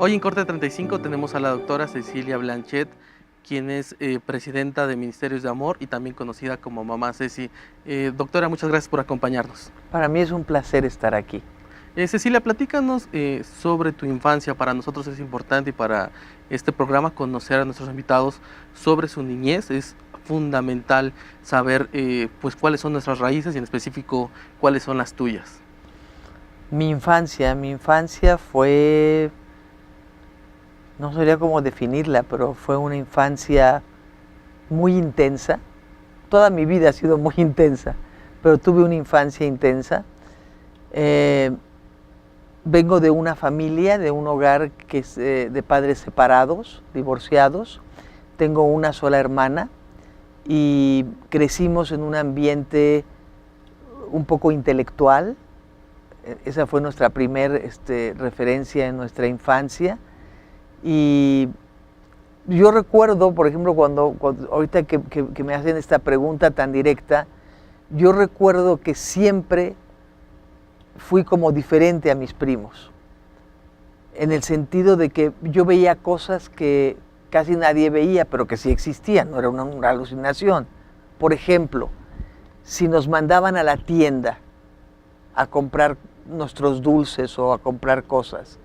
Hoy en Corte 35 tenemos a la doctora Cecilia Blanchet, quien es presidenta de Ministerios de Amor y también conocida como Mamá Ceci. Doctora, muchas gracias por acompañarnos. Para mí es un placer estar aquí. Cecilia, platícanos sobre tu infancia. Para nosotros es importante y para este programa conocer a nuestros invitados sobre su niñez. Es fundamental saber pues cuáles son nuestras raíces y en específico cuáles son las tuyas. Mi infancia fue, no sabría cómo definirla, pero fue una infancia muy intensa. Toda mi vida ha sido muy intensa, pero tuve una infancia intensa. Vengo de una familia, de un hogar que es de padres separados, divorciados. Tengo una sola hermana y crecimos en un ambiente un poco intelectual. Esa fue nuestra primer referencia en nuestra infancia. Y yo recuerdo, por ejemplo, cuando ahorita que me hacen esta pregunta tan directa, yo recuerdo que siempre fui como diferente a mis primos, en el sentido de que yo veía cosas que casi nadie veía, pero que sí existían, no era una alucinación. Por ejemplo, si nos mandaban a la tienda a comprar nuestros dulces o a comprar cosas,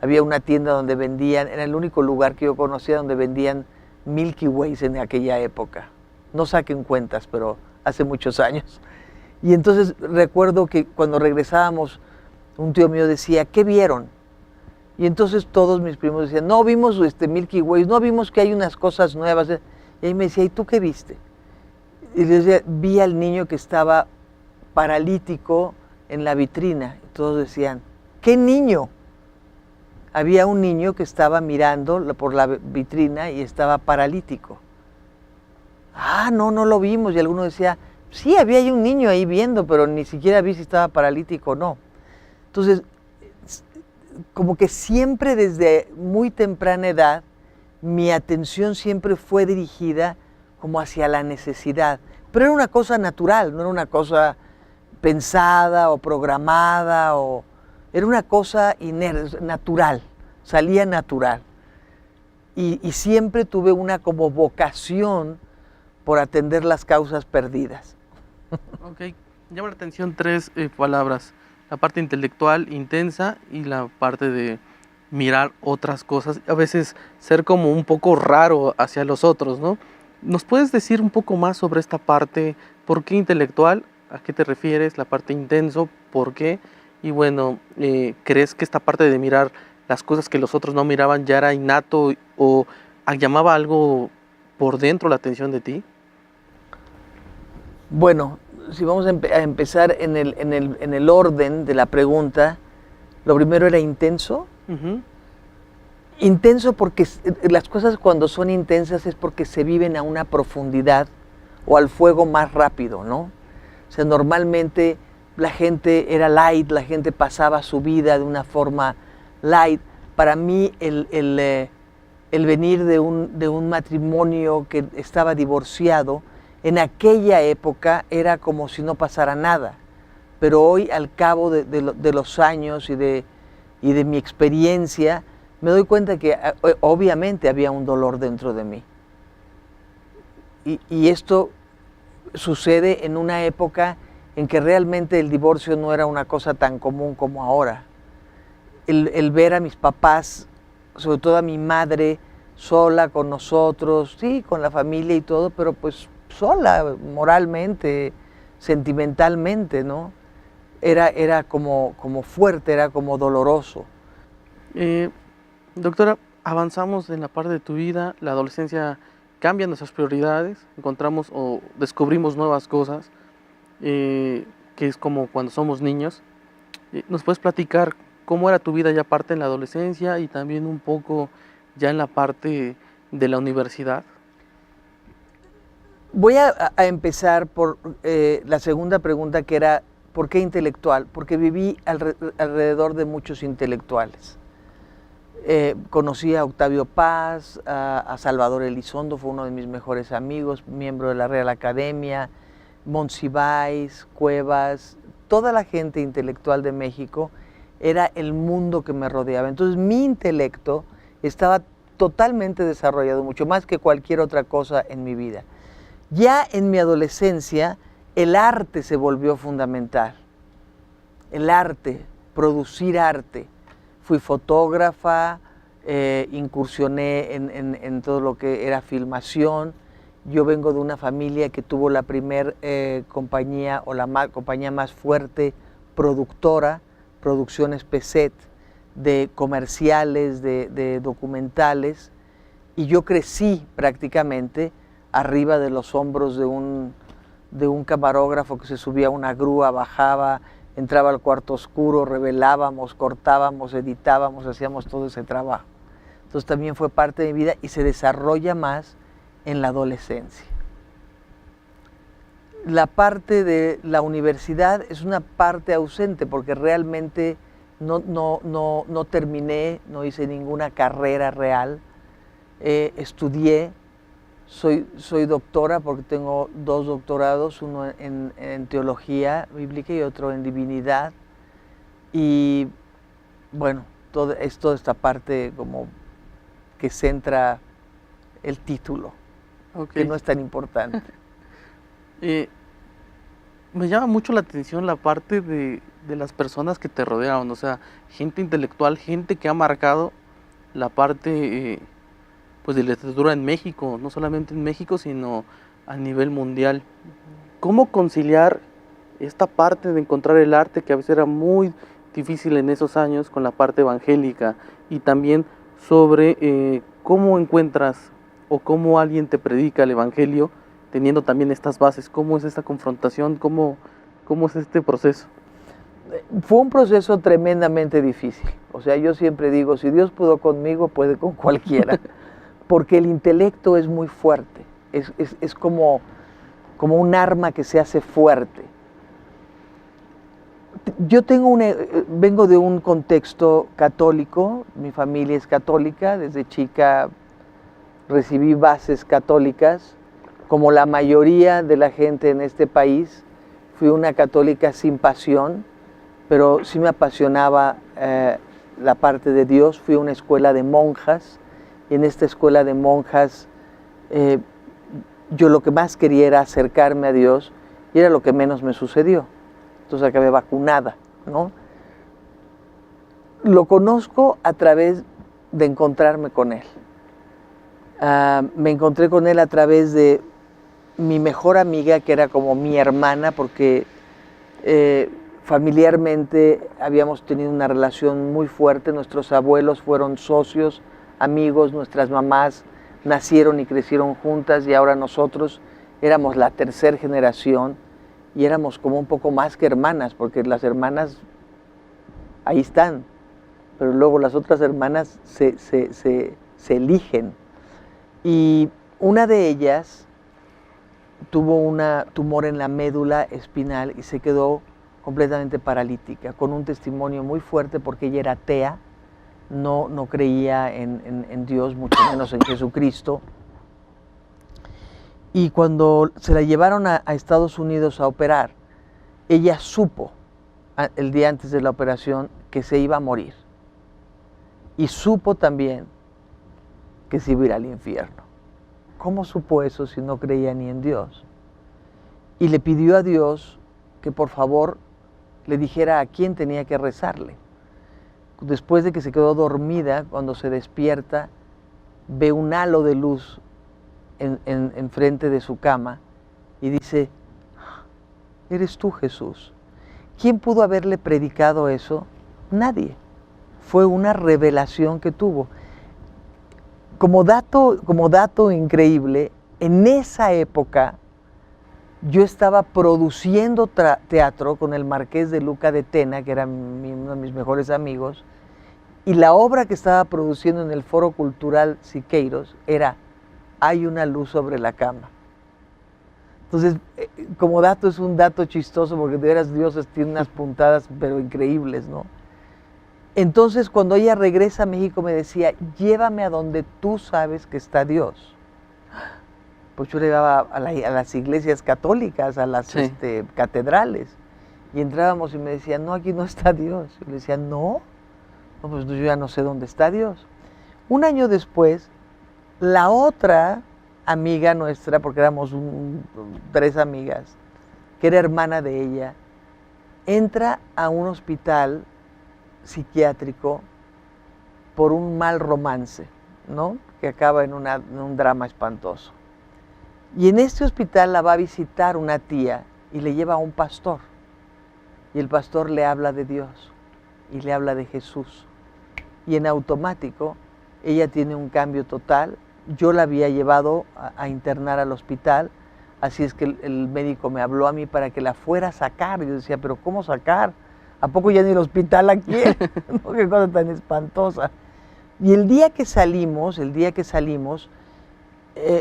había una tienda donde vendían, era el único lugar que yo conocía donde vendían Milky Ways en aquella época. No saquen cuentas, pero hace muchos años. Y entonces recuerdo que cuando regresábamos, un tío mío decía, ¿qué vieron? Y entonces todos mis primos decían, no, vimos Milky Ways, no, vimos que hay unas cosas nuevas. Y ahí me decía, ¿y tú qué viste? Y le decía, vi al niño que estaba paralítico en la vitrina. Y todos decían, ¿qué niño? Había un niño que estaba mirando por la vitrina y estaba paralítico. Ah, no lo vimos. Y alguno decía, sí, había ahí un niño ahí viendo, pero ni siquiera vi si estaba paralítico o no. Entonces, como que siempre desde muy temprana edad, mi atención siempre fue dirigida como hacia la necesidad. Pero era una cosa natural, no era una cosa pensada o programada, era una cosa natural, salía natural. Y siempre tuve una como vocación por atender las causas perdidas. Ok, llama la atención tres palabras: la parte intelectual intensa y la parte de mirar otras cosas, a veces ser como un poco raro hacia los otros, ¿no? ¿Nos puedes decir un poco más sobre esta parte? ¿Por qué intelectual? ¿A qué te refieres? La parte intenso, ¿por qué? Y bueno, ¿crees que esta parte de mirar las cosas que los otros no miraban ya era innato o llamaba algo por dentro la atención de ti? Bueno, si vamos a empezar en el orden de la pregunta, lo primero era intenso. Uh-huh. Intenso porque las cosas cuando son intensas es porque se viven a una profundidad o al fuego más rápido, ¿no? O sea, normalmente la gente era light, la gente pasaba su vida de una forma light. Para mí el venir de un matrimonio que estaba divorciado, en aquella época era como si no pasara nada, pero hoy al cabo de los años y de mi experiencia, me doy cuenta que obviamente había un dolor dentro de mí. Y esto sucede en una época en que realmente el divorcio no era una cosa tan común como ahora. El ver a mis papás, sobre todo a mi madre, sola con nosotros, sí, con la familia y todo, pero pues sola, moralmente, sentimentalmente, ¿no? Era como fuerte, era como doloroso. Doctora, avanzamos en la parte de tu vida, la adolescencia cambia nuestras prioridades, encontramos o descubrimos nuevas cosas, que es como cuando somos niños. ¿Nos puedes platicar cómo era tu vida ya parte en la adolescencia y también un poco ya en la parte de la universidad? Voy a empezar por la segunda pregunta, que era ¿por qué intelectual? Porque viví alrededor de muchos intelectuales. Conocí a Octavio Paz, a Salvador Elizondo, fue uno de mis mejores amigos, miembro de la Real Academia, Monsiváis, Cuevas, toda la gente intelectual de México era el mundo que me rodeaba. Entonces mi intelecto estaba totalmente desarrollado, mucho más que cualquier otra cosa en mi vida. Ya en mi adolescencia, el arte se volvió fundamental. El arte, producir arte. Fui fotógrafa, incursioné en todo lo que era filmación. Yo vengo de una familia que tuvo la primer compañía o la compañía más fuerte productora, Producciones Peset, de comerciales, de documentales, y yo crecí prácticamente arriba de los hombros de un camarógrafo que se subía a una grúa, bajaba, entraba al cuarto oscuro, revelábamos, cortábamos, editábamos, hacíamos todo ese trabajo. Entonces también fue parte de mi vida y se desarrolla más en la adolescencia. La parte de la universidad es una parte ausente porque realmente no terminé, no hice ninguna carrera real. Estudié, soy doctora porque tengo 2 doctorados, uno en teología bíblica y otro en divinidad. Y bueno, toda esta parte como que centra el título, que no es tan importante. Me llama mucho la atención la parte de las personas que te rodearon, o sea, gente intelectual, gente que ha marcado la parte pues de la literatura en México, no solamente en México, sino a nivel mundial. ¿Cómo conciliar esta parte de encontrar el arte, que a veces era muy difícil en esos años, con la parte evangélica? Y también sobre cómo encuentras o cómo alguien te predica el evangelio teniendo también estas bases. ¿Cómo es esta confrontación? ¿Cómo es este proceso? Fue un proceso tremendamente difícil. O sea, yo siempre digo, si Dios pudo conmigo, puede con cualquiera. Porque el intelecto es muy fuerte. Es como un arma que se hace fuerte. Yo vengo de un contexto católico, mi familia es católica, desde chica recibí bases católicas. Como la mayoría de la gente en este país, fui una católica sin pasión, pero sí me apasionaba la parte de Dios. Fui a una escuela de monjas, y en esta escuela de monjas yo lo que más quería era acercarme a Dios, y era lo que menos me sucedió. Entonces acabé vacunada, ¿no? Lo conozco a través de encontrarme con él. Me encontré con él a través de mi mejor amiga, que era como mi hermana, porque familiarmente habíamos tenido una relación muy fuerte. Nuestros abuelos fueron socios, amigos, nuestras mamás nacieron y crecieron juntas, y ahora nosotros éramos la tercera generación y éramos como un poco más que hermanas, porque las hermanas ahí están, pero luego las otras hermanas se eligen. Y una de ellas tuvo un tumor en la médula espinal y se quedó completamente paralítica, con un testimonio muy fuerte porque ella era atea, no creía en Dios, mucho menos en Jesucristo. Y cuando se la llevaron a Estados Unidos a operar, ella supo el día antes de la operación que se iba a morir. Y supo también que se iba a ir al infierno. ¿Cómo supo eso si no creía ni en Dios? Y le pidió a Dios que por favor le dijera a quién tenía que rezarle. Después de que se quedó dormida, cuando se despierta, ve un halo de luz en frente de su cama y dice: eres tú, Jesús. ¿Quién pudo haberle predicado eso? Nadie. Fue una revelación que tuvo. Como dato increíble, en esa época yo estaba produciendo teatro con el Marqués de Luca de Tena, que era uno de mis mejores amigos, y la obra que estaba produciendo en el Foro Cultural Siqueiros era Hay una luz sobre la cama. Entonces, como dato, es un dato chistoso, porque de veras Dios tiene unas puntadas pero increíbles, ¿no? Entonces, cuando ella regresa a México, me decía: llévame a donde tú sabes que está Dios. Pues yo le llevaba a las iglesias católicas, a las catedrales. Y entrábamos y me decían, no, aquí no está Dios. Y le decía, no, pues yo ya no sé dónde está Dios. Un año después, la otra amiga nuestra, porque éramos 3 amigas, que era hermana de ella, entra a un hospital psiquiátrico por un mal romance, ¿no? Que acaba en un drama espantoso. Y en este hospital la va a visitar una tía y le lleva a un pastor. Y el pastor le habla de Dios y le habla de Jesús. Y en automático ella tiene un cambio total. Yo la había llevado a internar al hospital, así es que el médico me habló a mí para que la fuera a sacar. Yo decía, ¿pero cómo sacar? ¿A poco ya ni el hospital la quiere? ¿No? Qué cosa tan espantosa. Y el día que salimos,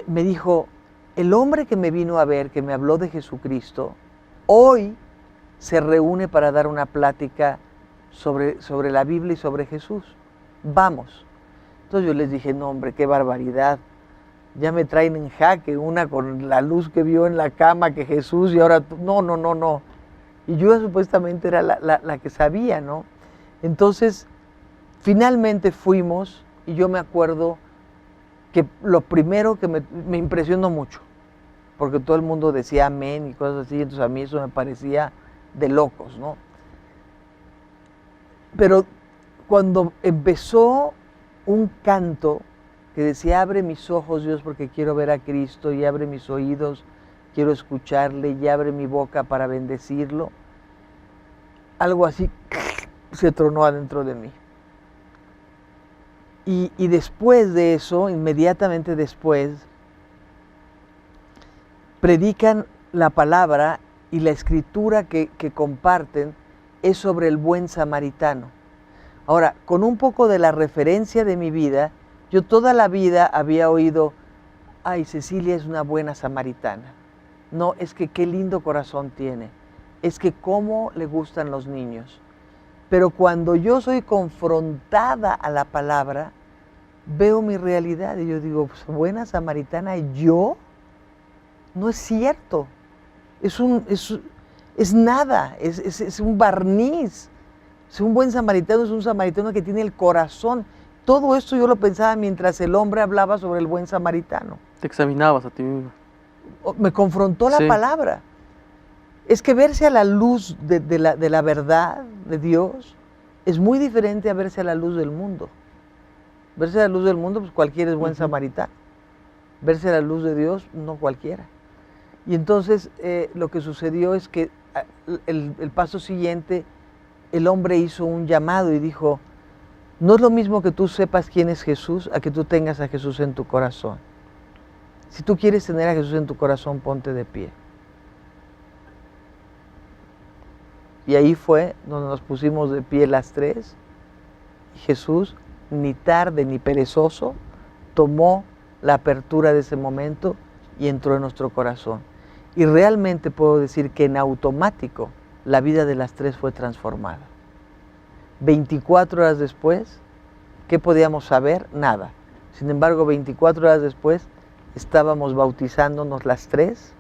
me dijo, el hombre que me vino a ver, que me habló de Jesucristo, hoy se reúne para dar una plática sobre la Biblia y sobre Jesús. Vamos. Entonces yo les dije, no hombre, qué barbaridad. Ya me traen en jaque, una con la luz que vio en la cama, que Jesús, y ahora, no. Y yo supuestamente era la que sabía, ¿no? Entonces, finalmente fuimos, y yo me acuerdo que lo primero que me impresionó mucho, porque todo el mundo decía amén y cosas así, entonces a mí eso me parecía de locos, ¿no? Pero cuando empezó un canto que decía, abre mis ojos, Dios, porque quiero ver a Cristo, y abre mis oídos, quiero escucharle, y abre mi boca para bendecirlo, algo así se tronó adentro de mí. Y después de eso, inmediatamente después, predican la palabra, y la escritura que comparten es sobre el buen samaritano. Ahora, con un poco de la referencia de mi vida, yo toda la vida había oído, ay, Cecilia es una buena samaritana. No, es que qué lindo corazón tiene. Es que cómo le gustan los niños. Pero cuando yo soy confrontada a la palabra, veo mi realidad y yo digo, pues, buena samaritana, ¿yo? No es cierto. Es nada, es un barniz. Un buen samaritano es un samaritano que tiene el corazón. Todo esto yo lo pensaba mientras el hombre hablaba sobre el buen samaritano. Te examinabas a ti mismo. Me confrontó la palabra. Es que verse a la luz de la verdad de Dios es muy diferente a verse a la luz del mundo. Verse a la luz del mundo, pues cualquiera es buen samaritano. Verse a la luz de Dios, no cualquiera. Y entonces lo que sucedió es que el paso siguiente, el hombre hizo un llamado y dijo, no es lo mismo que tú sepas quién es Jesús a que tú tengas a Jesús en tu corazón. Si tú quieres tener a Jesús en tu corazón, ponte de pie. Y ahí fue donde nos pusimos de pie las 3. Y Jesús, ni tarde ni perezoso, tomó la apertura de ese momento y entró en nuestro corazón. Y realmente puedo decir que en automático la vida de las 3 fue transformada. 24 horas después, ¿qué podíamos saber? Nada. Sin embargo, 24 horas después estábamos bautizándonos las 3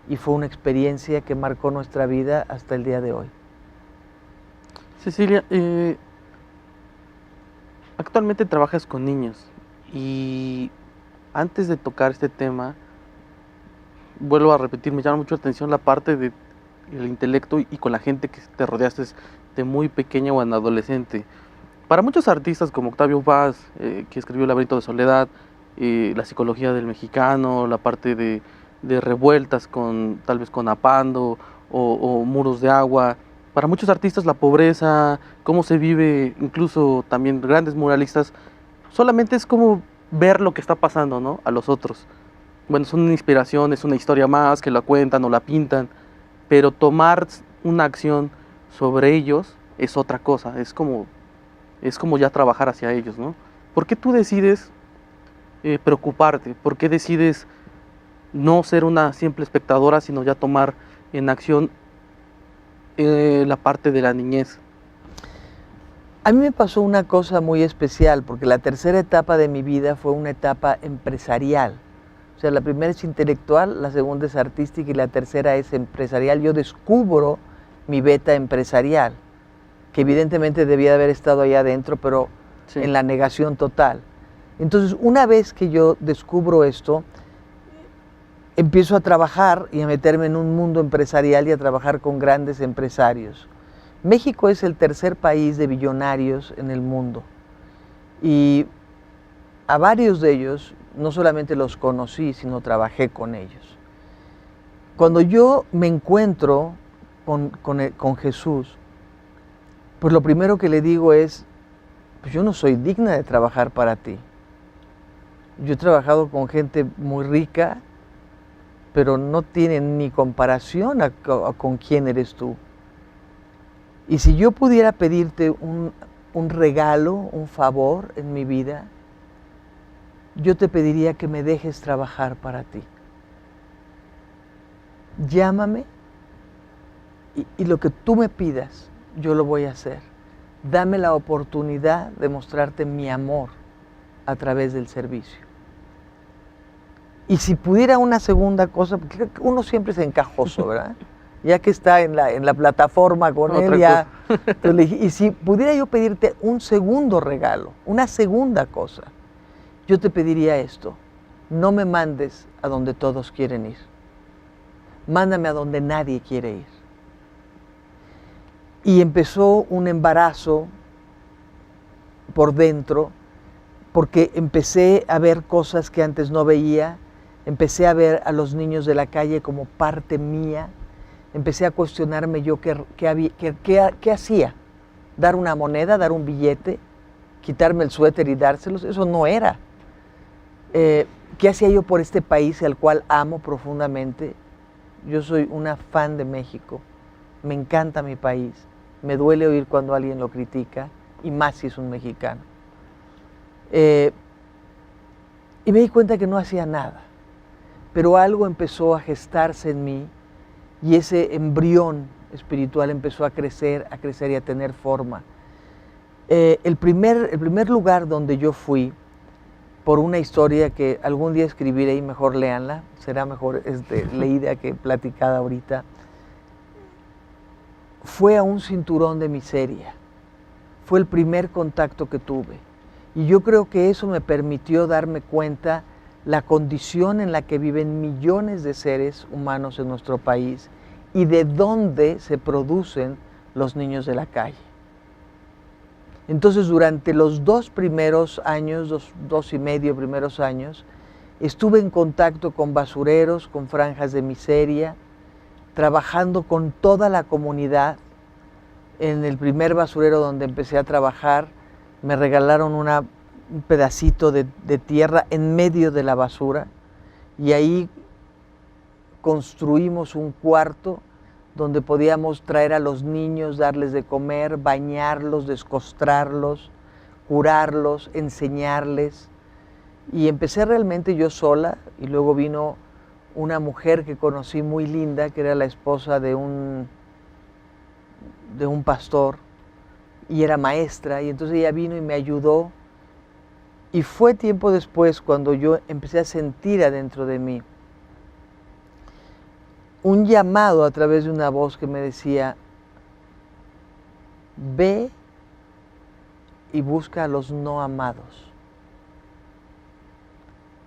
y fue una experiencia que marcó nuestra vida hasta el día de hoy. Cecilia, actualmente trabajas con niños y antes de tocar este tema, vuelvo a repetir, me llama mucho la atención la parte del intelecto y con la gente que te rodeaste de muy pequeña o en adolescente. Para muchos artistas como Octavio Paz, que escribió El laberinto de soledad, la psicología del mexicano, la parte de revueltas tal vez con Apando o Muros de agua. Para muchos artistas la pobreza, cómo se vive, incluso también grandes muralistas, solamente es como ver lo que está pasando, ¿no?, a los otros. Bueno, son una inspiración, es una historia más que la cuentan o la pintan, pero tomar una acción sobre ellos es otra cosa, es como ya trabajar hacia ellos, ¿no? ¿Por qué tú decides preocuparte? ¿Por qué decides no ser una simple espectadora, sino ya tomar en acción la parte de la niñez? A mí me pasó una cosa muy especial, porque la tercera etapa de mi vida fue una etapa empresarial. O sea, la primera es intelectual, la segunda es artística y la tercera es empresarial. Yo descubro mi beta empresarial, que evidentemente debía de haber estado allá adentro, pero Sí. en la negación total. Entonces, una vez que yo descubro esto, empiezo a trabajar y a meterme en un mundo empresarial y a trabajar con grandes empresarios. México es el tercer país de billonarios en el mundo. Y a varios de ellos no solamente los conocí, sino trabajé con ellos. Cuando yo me encuentro con Jesús, pues lo primero que le digo es, pues yo no soy digna de trabajar para ti. Yo he trabajado con gente muy rica, pero no tienen ni comparación con quién eres tú. Y si yo pudiera pedirte un regalo, un favor en mi vida, yo te pediría que me dejes trabajar para ti. Llámame y lo que tú me pidas, yo lo voy a hacer. Dame la oportunidad de mostrarte mi amor a través del servicio. Y si pudiera una segunda cosa, porque uno siempre es encajoso, ¿verdad? Ya que está en la plataforma con Otra él, ya. Entonces le dije, y si pudiera yo pedirte un segundo regalo, una segunda cosa, yo te pediría esto: no me mandes a donde todos quieren ir. Mándame a donde nadie quiere ir. Y empezó un embarazo por dentro, porque empecé a ver cosas que antes no veía, empecé a ver a los niños de la calle como parte mía, empecé a cuestionarme yo qué hacía. Dar una moneda, dar un billete, quitarme el suéter y dárselos, eso no era. ¿Qué hacía yo por este país al cual amo profundamente? Yo soy una fan de México, me encanta mi país, me duele oír cuando alguien lo critica, y más si es un mexicano. Y me di cuenta que no hacía nada, pero algo empezó a gestarse en mí, y ese embrión espiritual empezó a crecer y a tener forma. El primer lugar donde yo fui, por una historia que algún día escribiré y mejor léanla, será mejor leída que platicada ahorita, fue a un cinturón de miseria. Fue el primer contacto que tuve. Y yo creo que eso me permitió darme cuenta la condición en la que viven millones de seres humanos en nuestro país y de dónde se producen los niños de la calle. Entonces, durante los 2 primeros años, dos y medio primeros años, estuve en contacto con basureros, con franjas de miseria, trabajando con toda la comunidad. En el primer basurero donde empecé a trabajar, me regalaron un pedacito de tierra en medio de la basura, y ahí construimos un cuarto donde podíamos traer a los niños, darles de comer, bañarlos, descostrarlos, curarlos, enseñarles. Y empecé realmente yo sola, y luego vino una mujer que conocí muy linda, que era la esposa de un pastor, y era maestra, y entonces ella vino y me ayudó. Y fue tiempo después cuando yo empecé a sentir adentro de mí un llamado a través de una voz que me decía: ve y busca a los no amados,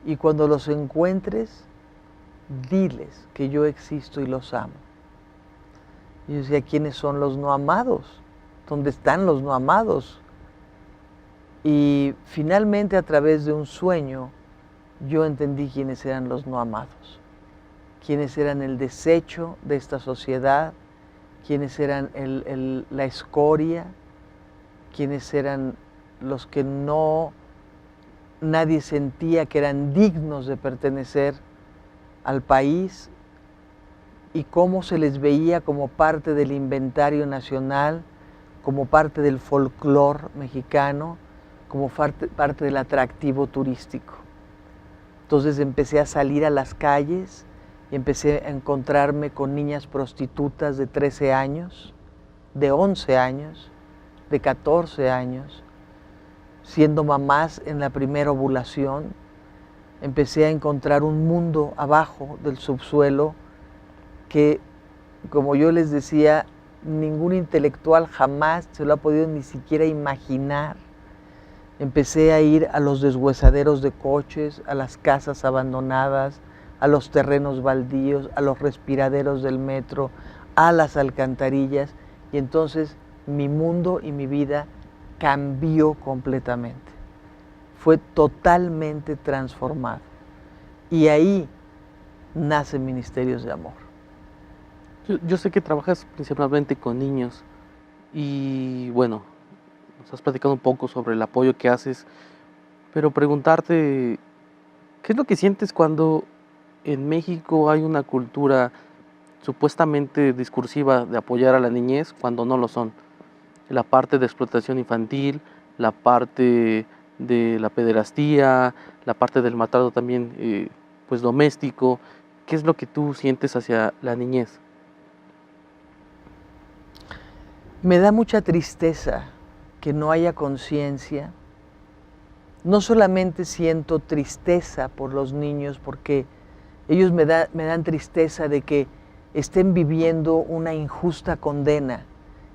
y cuando los encuentres, diles que yo existo y los amo. Y yo decía, ¿quiénes son los no amados? ¿Dónde están los no amados? Y finalmente, a través de un sueño, yo entendí quiénes eran los no amados, quiénes eran el desecho de esta sociedad, quiénes eran la escoria, quiénes eran los que nadie sentía que eran dignos de pertenecer al país, y cómo se les veía como parte del inventario nacional, como parte del folclore mexicano, como parte del atractivo turístico. Entonces empecé a salir a las calles y empecé a encontrarme con niñas prostitutas de 13 años, de 11 años, de 14 años, siendo mamás en la primera ovulación. Empecé a encontrar un mundo abajo del subsuelo que, como yo les decía, ningún intelectual jamás se lo ha podido ni siquiera imaginar. Empecé a ir a los deshuesaderos de coches, a las casas abandonadas, a los terrenos baldíos, a los respiraderos del metro, a las alcantarillas, y entonces mi mundo y mi vida cambió completamente. Fue totalmente transformado. Y ahí nacen Ministerios de Amor. Yo sé que trabajas principalmente con niños y bueno, nos has platicado un poco sobre el apoyo que haces, pero preguntarte, ¿qué es lo que sientes cuando en México hay una cultura supuestamente discursiva de apoyar a la niñez cuando no lo son? La parte de explotación infantil, la parte de la pederastía, la parte del maltrato también pues doméstico. ¿Qué es lo que tú sientes hacia la niñez? Me da mucha tristeza que no haya conciencia. No solamente siento tristeza por los niños, porque ellos me dan tristeza de que estén viviendo una injusta condena.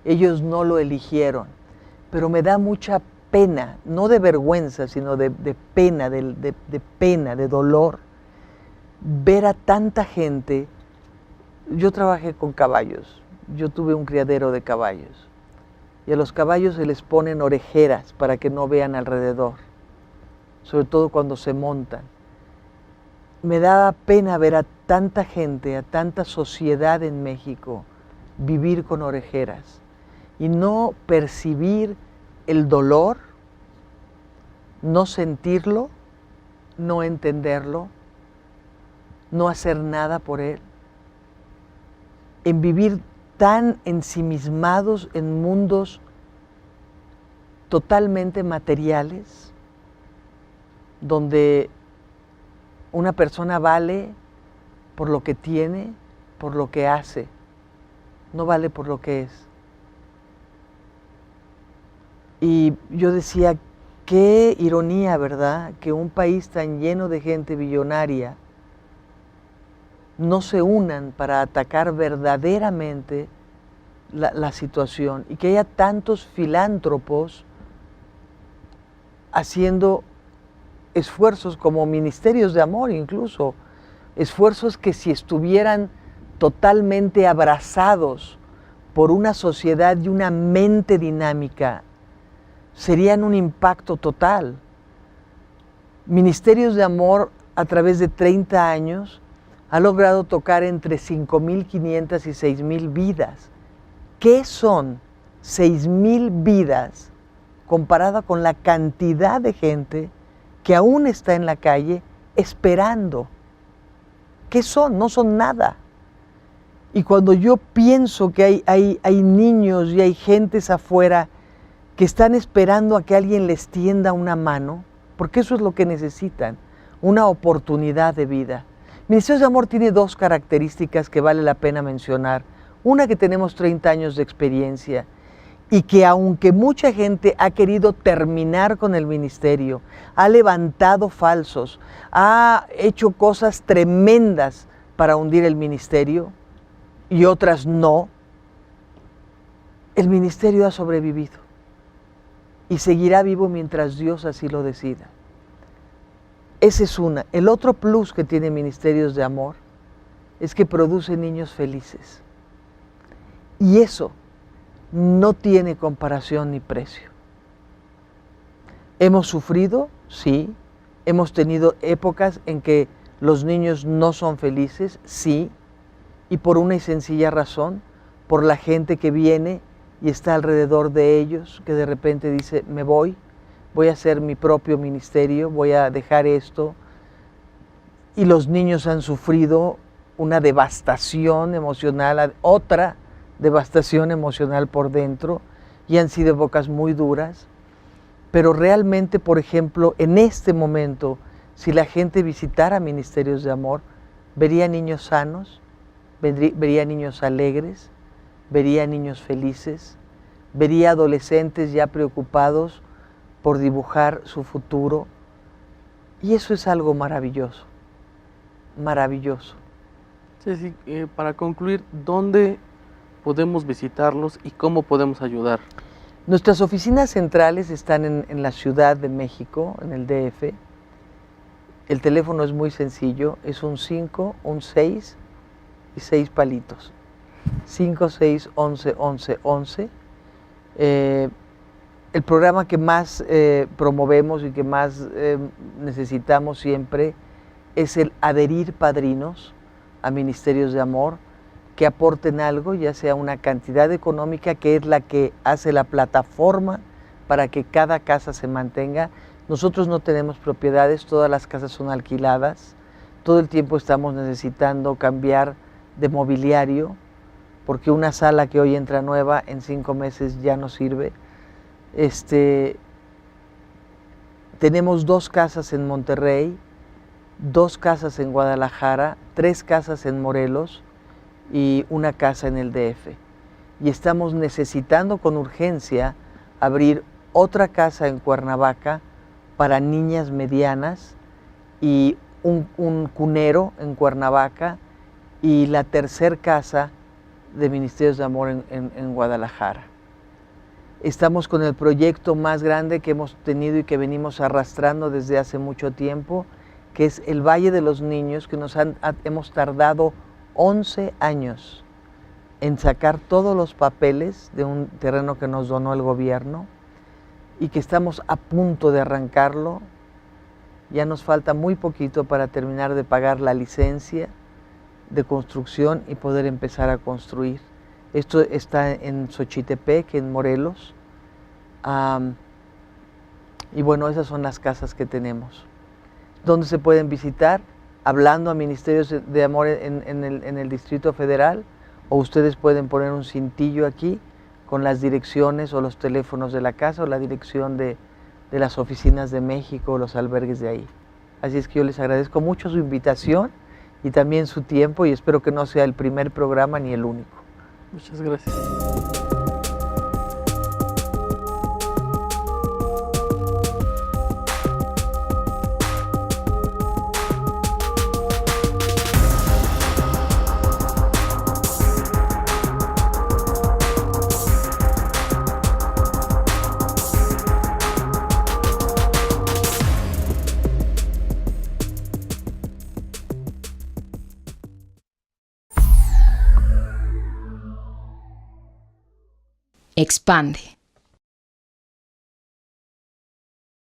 Ellos no lo eligieron, pero me da mucha pena, no de vergüenza, sino de pena, de dolor, ver a tanta gente. Yo trabajé con caballos, yo tuve un criadero de caballos, y a los caballos se les ponen orejeras para que no vean alrededor, sobre todo cuando se montan. Me daba pena ver a tanta gente, a tanta sociedad en México vivir con orejeras y no percibir el dolor, no sentirlo, no entenderlo, no hacer nada por él, en vivir tan ensimismados en mundos totalmente materiales, donde una persona vale por lo que tiene, por lo que hace, no vale por lo que es. Y yo decía, qué ironía, ¿verdad?, que un país tan lleno de gente billonaria no se unan para atacar verdaderamente la situación, y que haya tantos filántropos haciendo esfuerzos como Ministerios de Amor, incluso esfuerzos que, si estuvieran totalmente abrazados por una sociedad y una mente dinámica, serían un impacto total. Ministerios de Amor, a través de 30 años, ha logrado tocar entre 5.500 y 6.000 vidas. ¿Qué son 6.000 vidas comparada con la cantidad de gente que aún está en la calle esperando? ¿Qué son? No son nada. Y cuando yo pienso que hay niños y hay gentes afuera que están esperando a que alguien les tienda una mano, porque eso es lo que necesitan, una oportunidad de vida. Ministerios de Amor tiene dos características que vale la pena mencionar. Una, que tenemos 30 años de experiencia, y que aunque mucha gente ha querido terminar con el ministerio, ha levantado falsos, ha hecho cosas tremendas para hundir el ministerio, y otras no, el ministerio ha sobrevivido y seguirá vivo mientras Dios así lo decida. Esa es una. El otro plus que tiene Ministerios de Amor es que produce niños felices. Y eso no tiene comparación ni precio. ¿Hemos sufrido? Sí. ¿Hemos tenido épocas en que los niños no son felices? Sí. Y por una y sencilla razón, por la gente que viene y está alrededor de ellos, que de repente dice, me voy a hacer mi propio ministerio, voy a dejar esto. Y los niños han sufrido una devastación emocional, otra devastación emocional por dentro, y han sido épocas muy duras. Pero realmente, por ejemplo, en este momento, si la gente visitara Ministerios de Amor, vería niños sanos, vería niños alegres, vería niños felices, vería adolescentes ya preocupados por dibujar su futuro. Y eso es algo maravilloso, maravilloso. Sí, para concluir, ¿dónde podemos visitarlos y cómo podemos ayudar? Nuestras oficinas centrales están en la Ciudad de México, en el DF. El teléfono es muy sencillo, es un 5, un 6 y 6 palitos. 5, 6, 11, 11, 11. El programa que más promovemos y que más necesitamos siempre es el adherir padrinos a Ministerios de Amor, que aporten algo, ya sea una cantidad económica, que es la que hace la plataforma para que cada casa se mantenga. Nosotros no tenemos propiedades, todas las casas son alquiladas, todo el tiempo estamos necesitando cambiar de mobiliario, porque una sala que hoy entra nueva en 5 meses ya no sirve. Tenemos 2 casas en Monterrey, 2 casas en Guadalajara, 3 casas en Morelos y una casa en el DF. Y estamos necesitando con urgencia abrir otra casa en Cuernavaca para niñas medianas y un cunero en Cuernavaca y la tercer casa de Ministerios de Amor en Guadalajara. Estamos con el proyecto más grande que hemos tenido y que venimos arrastrando desde hace mucho tiempo, que es el Valle de los Niños, que hemos tardado 11 años en sacar todos los papeles de un terreno que nos donó el gobierno y que estamos a punto de arrancarlo. Ya nos falta muy poquito para terminar de pagar la licencia de construcción y poder empezar a construir. Esto está en Xochitepec, en Morelos. Y bueno, esas son las casas que tenemos. ¿Dónde se pueden visitar? Hablando a Ministerios de Amor en el Distrito Federal, o ustedes pueden poner un cintillo aquí con las direcciones o los teléfonos de la casa o la dirección de las oficinas de México o los albergues de ahí. Así es que yo les agradezco mucho su invitación y también su tiempo y espero que no sea el primer programa ni el único. Muchas gracias. Expande.